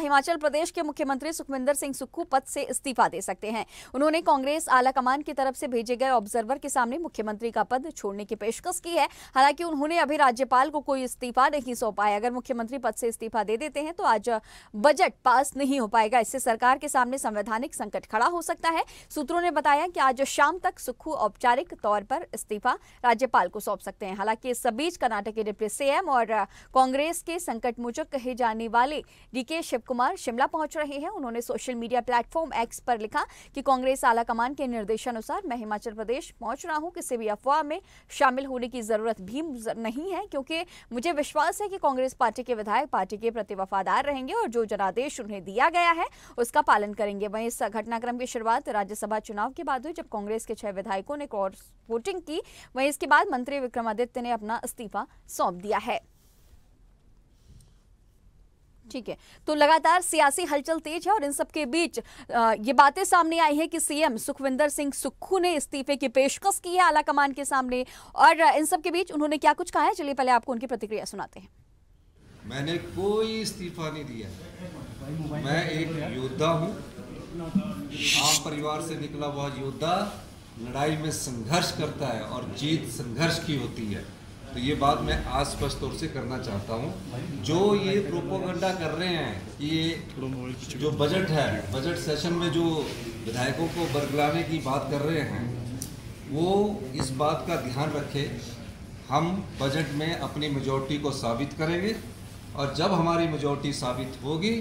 हिमाचल प्रदेश के मुख्यमंत्री सुखविंदर सिंह सुक्खू पद से इस्तीफा दे सकते हैं। उन्होंने कांग्रेस आलाकमान की तरफ से भेजे गए ऑब्जर्वर के सामने मुख्यमंत्री का पद छोड़ने की पेशकश की है। हालांकि उन्होंने अभी राज्यपाल को कोई इस्तीफा नहीं सौंपा है। अगर मुख्यमंत्री पद से इस्तीफा दे देते हैं तो आज बजट पास नहीं हो पाएगा। इससे सरकार के सामने संवैधानिक संकट खड़ा हो सकता है। सूत्रों ने बताया कि आज शाम तक सुक्खू औपचारिक तौर पर इस्तीफा राज्यपाल को सौंप सकते हैं। हालांकि इस बीच कर्नाटक के डिप्टी सीएम और कांग्रेस के संकटमोचक कहे जाने वाले डीके शिवकुमार शिमला पहुंच रहे हैं। उन्होंने सोशल मीडिया प्लेटफॉर्म एक्स पर लिखा कि कांग्रेस आलाकमान के निर्देशानुसार मैं हिमाचल प्रदेश पहुंच रहा हूं। किसी भी अफवाह में शामिल होने की जरूरत भी नहीं है, क्योंकि मुझे विश्वास है कि कांग्रेस पार्टी के विधायक पार्टी के प्रति वफादार रहेंगे और जो जनादेश उन्हें दिया गया है उसका पालन करेंगे। वहीं इस घटनाक्रम की शुरुआत राज्यसभा चुनाव के बाद हुई, जब कांग्रेस के 6 विधायकों ने क्रॉस वोटिंग की। वहीं इसके बाद मंत्री विक्रमादित्य ने अपना इस्तीफा सौंप दिया है। ठीक है, तो लगातार सियासी हलचल तेज है और इन सब के बीच ये बातें सामने आई है कि सीएम सुखविंदर सिंह सुक्खू ने इस्तीफे की पेशकश की है आलाकमान के सामने। और इन सब के बीच उन्होंने क्या कुछ कहा है, चलिए पहले आपको उनकी प्रतिक्रिया सुनाते हैं। मैंने कोई इस्तीफा नहीं दिया। मैं एक योद्धा हूँ, आम परिवार से निकला हुआ योद्धा लड़ाई में संघर्ष करता है और जीत संघर्ष की होती है। तो ये बात मैं आज स्पष्ट तौर से करना चाहता हूँ। जो ये प्रोपोगंडा कर रहे हैं कि ये जो बजट है, बजट सेशन में जो विधायकों को बरगलाने की बात कर रहे हैं, वो इस बात का ध्यान रखें। हम बजट में अपनी मेजॉरिटी को साबित करेंगे और जब हमारी मेजॉरिटी साबित होगी,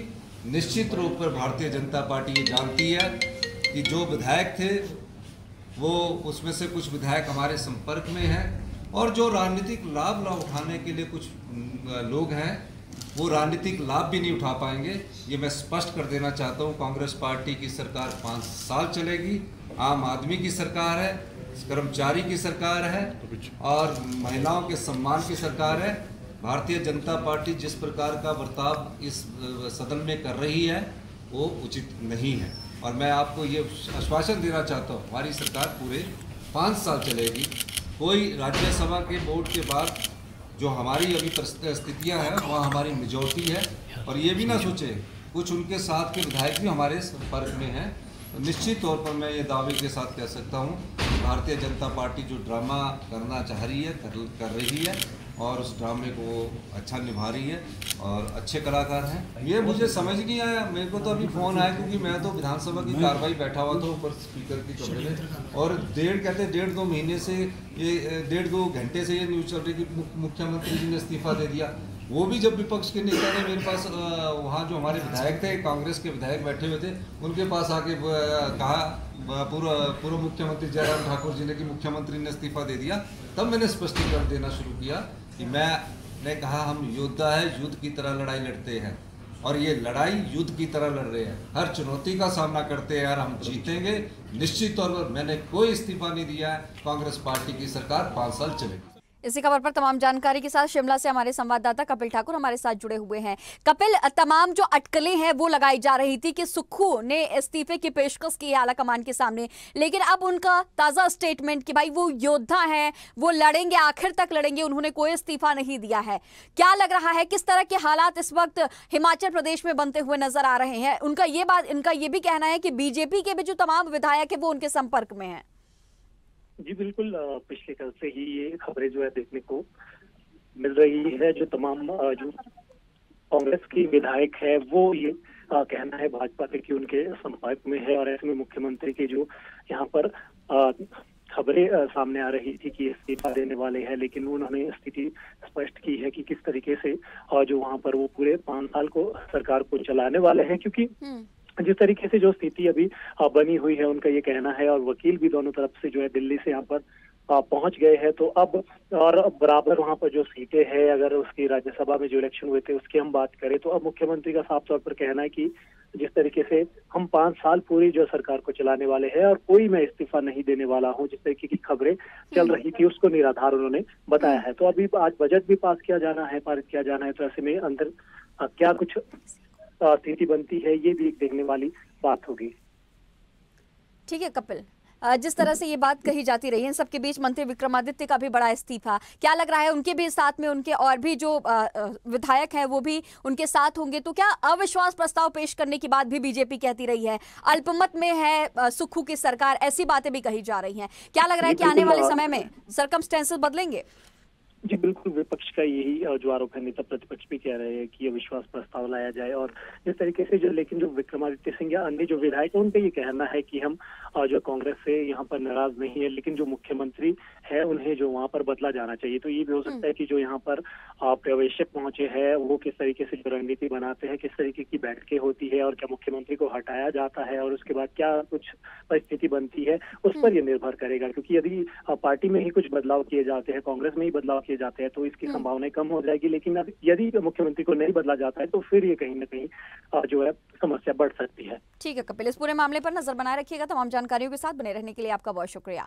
निश्चित रूप पर भारतीय जनता पार्टी ये जानती है कि जो विधायक थे वो उसमें से कुछ विधायक हमारे संपर्क में हैं और जो राजनीतिक लाभ ना उठाने के लिए कुछ लोग हैं, वो राजनीतिक लाभ भी नहीं उठा पाएंगे। ये मैं स्पष्ट कर देना चाहता हूँ। कांग्रेस पार्टी की सरकार 5 साल चलेगी। आम आदमी की सरकार है, कर्मचारी की सरकार है और महिलाओं के सम्मान की सरकार है। भारतीय जनता पार्टी जिस प्रकार का बर्ताव इस सदन में कर रही है वो उचित नहीं है और मैं आपको ये आश्वासन देना चाहता हूँ, हमारी सरकार पूरे 5 साल चलेगी। कोई राज्यसभा के वोट के बाद जो हमारी अभी परिस्थितियाँ हैं वहाँ हमारी मेजॉरिटी है और ये भी ना सोचें, कुछ उनके साथ के विधायक भी हमारे संपर्क में हैं। तो निश्चित तौर पर मैं ये दावे के साथ कह सकता हूँ कि भारतीय जनता पार्टी जो ड्रामा करना चाह रही है कर रही है और उस ड्रामे को वो अच्छा निभा रही है और अच्छे कलाकार हैं। ये मुझे समझ नहीं आया। मेरे को तो अभी फ़ोन आया क्योंकि मैं तो विधानसभा की कार्रवाई बैठा हुआ था ऊपर स्पीकर के कमरे में और डेढ़ दो महीने से ये 1.5-2 घंटे से ये न्यूज़ चल रही कि मुख्यमंत्री जी ने इस्तीफा दे दिया। वो भी जब विपक्ष के नेता ने मेरे पास वहाँ जो हमारे विधायक थे, कांग्रेस के विधायक बैठे हुए थे, उनके पास आके कहा पूर्व मुख्यमंत्री जयराम ठाकुर जी ने कि मुख्यमंत्री ने इस्तीफा दे दिया। तब मैंने स्पष्टीकरण देना शुरू किया कि मैंने कहा हम योद्धा है, युद्ध की तरह लड़ाई लड़ते हैं और ये लड़ाई युद्ध की तरह लड़ रहे हैं। हर चुनौती का सामना करते हैं और हम जीतेंगे निश्चित तौर पर। मैंने कोई इस्तीफा नहीं दिया है। कांग्रेस पार्टी की सरकार 5 साल चलेगी। इसी खबर पर तमाम जानकारी के साथ शिमला से हमारे संवाददाता कपिल ठाकुर हमारे साथ जुड़े हुए हैं। कपिल, तमाम जो अटकलें हैं वो लगाई जा रही थी कि सुक्खू ने इस्तीफे की पेशकश की आलाकमान के सामने, लेकिन अब उनका ताजा स्टेटमेंट कि भाई वो योद्धा हैं, वो लड़ेंगे, आखिर तक लड़ेंगे, उन्होंने कोई इस्तीफा नहीं दिया है। क्या लग रहा है, किस तरह के हालात इस वक्त हिमाचल प्रदेश में बनते हुए नजर आ रहे हैं? इनका ये भी कहना है कि बीजेपी के भी जो तमाम विधायक है वो उनके संपर्क में है। जी बिल्कुल, पिछले कल से ही ये खबरें जो है देखने को मिल रही है। जो तमाम जो कांग्रेस की विधायक है वो ये कहना है भाजपा के कि उनके संपर्क में है और ऐसे में मुख्यमंत्री की जो यहाँ पर खबरें सामने आ रही थी कि इस्तीफा देने वाले हैं, लेकिन उन्होंने स्थिति स्पष्ट की है कि किस तरीके से जो वहाँ पर वो पूरे 5 साल को सरकार को चलाने वाले हैं। क्योंकि जिस तरीके से जो स्थिति अभी बनी हुई है, उनका ये कहना है और वकील भी दोनों तरफ से जो है दिल्ली से यहाँ पर पहुंच गए हैं। तो अब और बराबर वहाँ पर जो सीटें हैं, अगर उसकी राज्यसभा में जो इलेक्शन हुए थे उसकी हम बात करें तो अब मुख्यमंत्री का साफ तौर पर कहना है कि जिस तरीके से हम 5 साल पूरी जो सरकार को चलाने वाले हैं और कोई मैं इस्तीफा नहीं देने वाला हूँ, जिस तरीके की खबरें चल रही थी उसको निराधार उन्होंने बताया है। तो अभी आज बजट भी पास किया जाना है, पारित किया जाना है, तो ऐसे में अंदर क्या कुछ स्थिति बनती है ये भी एक देखने वाली बात होगी। ठीक है कपिल, जिस तरह से ये बात कही जाती रही है, इन सबके बीच मंत्री विक्रमादित्य का भी बड़ा इस्तीफा, क्या लग रहा है उनके भी साथ में उनके और भी जो विधायक हैं वो भी उनके साथ होंगे? तो क्या अविश्वास प्रस्ताव पेश करने के बाद भी बीजेपी कहती रही है अल्पमत में है सुक्खू की सरकार, ऐसी बातें भी कही जा रही हैं? क्या लग रहा है कि आने वाले समय में सर्कमस्टेंसेस बदलेंगे? जी बिल्कुल, विपक्ष का यही जो आरोप है, नेता प्रतिपक्ष भी कह रहे हैं कि अविश्वास प्रस्ताव लाया जाए। और इस तरीके से लेकिन जो विक्रमादित्य सिंह या अन्य जो विधायक हैं उनका ये कहना है कि हम जो कांग्रेस से यहाँ पर नाराज नहीं है, लेकिन जो मुख्यमंत्री है उन्हें जो वहाँ पर बदला जाना चाहिए। तो ये भी हो सकता है कि जो यहाँ पर पर्यवेक्षक पहुंचे हैं वो किस तरीके से जो रणनीति बनाते हैं, किस तरीके की बैठकें होती है और क्या मुख्यमंत्री को हटाया जाता है और उसके बाद क्या कुछ परिस्थिति बनती है, उस पर यह निर्भर करेगा। क्योंकि यदि पार्टी में ही कुछ बदलाव किए जाते हैं, कांग्रेस में ही बदलाव किए जाते हैं तो इसकी संभावना कम हो जाएगी। लेकिन अब यदि मुख्यमंत्री को नहीं बदला जाता है तो फिर ये कहीं ना कहीं जो है समस्या बढ़ सकती है। ठीक है कपिल, इस पूरे मामले पर नजर बनाए रखिएगा। तमाम जानकारियों के साथ बने रहने के लिए आपका बहुत शुक्रिया।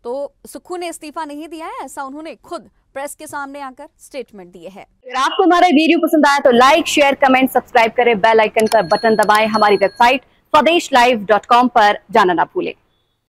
तो सुक्खू ने इस्तीफा नहीं दिया है, ऐसा उन्होंने खुद प्रेस के सामने आकर स्टेटमेंट दिए है। अगर आपको हमारा वीडियो पसंद आया तो लाइक, शेयर, कमेंट, सब्सक्राइब करें, बेल आइकन का बटन दबाएं। हमारी वेबसाइट swadesh live.com पर जाना ना भूलें।